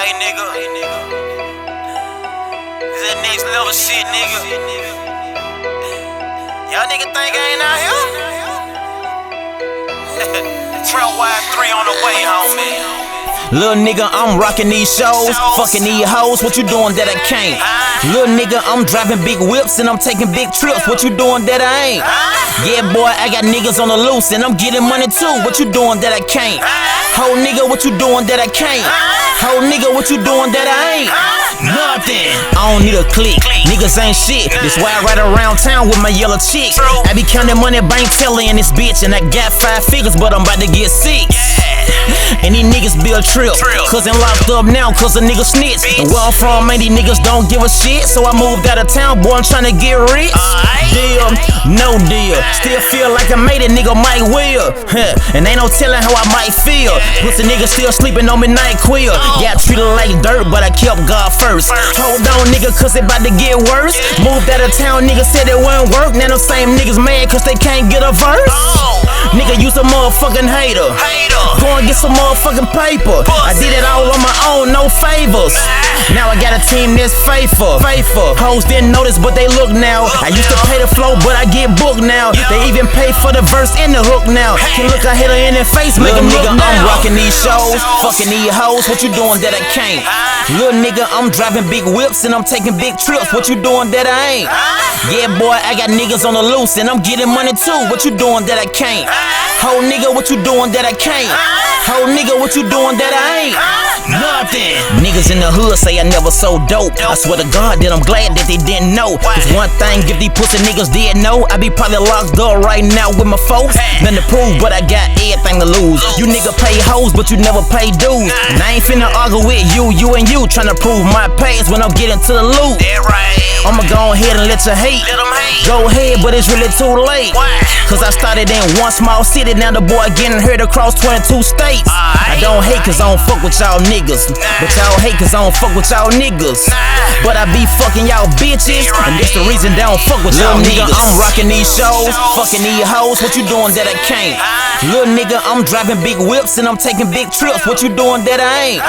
Hey nigga, this that next level shit, nigga. Y'all nigga think I ain't out here? Trail Wide 3 on the way, homie. Little nigga, I'm rocking these shows, fucking these hoes, what you doing that I can't? Little nigga, I'm driving big whips and I'm taking big trips, what you doing that I ain't? Yeah boy, I got niggas on the loose and I'm getting money too, what you doing that I can't? Ho nigga, what you doing that I can't? Ho nigga, what you doing that I ain't? Nothing. I don't need a click, niggas ain't shit. That's why I ride around town with my yellow chick. I be counting money, bank teller in this bitch, and I got 5 figures, but I'm about to get 6. And these niggas be a trip, cause I'm locked up now, cause a nigga snitch. And where I'm from, man, these niggas don't give a shit. So I moved out of town, boy, I'm tryna get rich. Deal, no deal. Still feel like I made it, nigga Mike Will. And ain't no telling how I might feel. Pussy nigga still sleeping on me night quill. Got treated like dirt, but I kept God first. Hold on, nigga, cause it about to get worse. Moved out of town, nigga said it wouldn't work. Now them same niggas mad cause they can't get a verse. Nigga, you some motherfucking hater. Go and get some motherfucking paper. I did it all on my own, no favors. Now I got a team that's faithful. Hoes didn't notice, but they look now. I used to pay the flow, but I get booked now. They even pay for the verse and the hook now. Can look a hater in the face, make them look now. I'm rocking these shows, fucking these hoes. What you doing that I can't? Little nigga, I'm driving big whips and I'm taking big trips. What you doing that I ain't? Yeah boy, I got niggas on the loose and I'm getting money too. What you doing that I can't? Ho nigga, what you doing that I can't? Ho nigga, what you doing that I ain't? Nothing. Niggas in the hood say I never sold dope. I swear to God that I'm glad that they didn't know. Cause one thing, if these pussy niggas did know, I be probably locked up right now with my folks. Nothing to prove, but I got everything to lose. You nigga pay hoes, but you never pay dues. And I ain't finna argue with you and you tryna prove my past when I'm getting to the loot. I'ma go ahead and let you hate. Go ahead, but it's really too late. Cause I started in one small city, now the boy getting heard across 22 states. I don't hate cause I don't fuck with y'all niggas, but y'all hate cause I don't fuck with y'all niggas. But I be fucking y'all bitches, and that's the reason they don't fuck with y'all niggas. I'm rocking these shows, fucking these hoes. What you doing that I can't? Little nigga, I'm driving big whips and I'm taking big trips. What you doing that I ain't?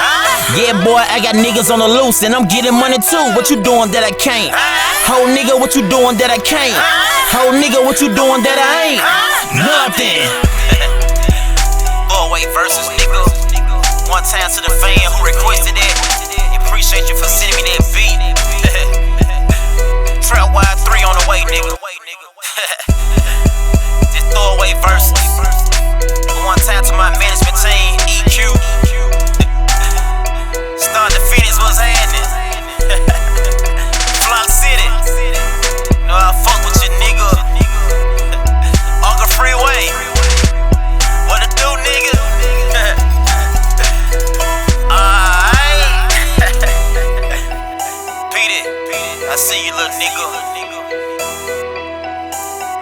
Yeah boy, I got niggas on the loose and I'm getting money too. What you doing that I can't? Ho nigga, what you doing that I can't? Ho nigga, what you doing that I ain't? Nothing. Boy, versus nigga. One time to the fan who requested it. Appreciate you for sending me that beat. Trail Wide 3 on the way, nigga. Just throw away verses. One time to my management team, EQ. Start the Phoenix, what's happening? Flock City. Know I fuck with you, nigga. Uncle Freeway. What it do, nigga? I see you, little nigga.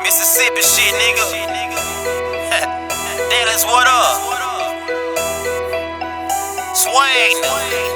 Mississippi shit, nigga. Dallas, what up? Swag.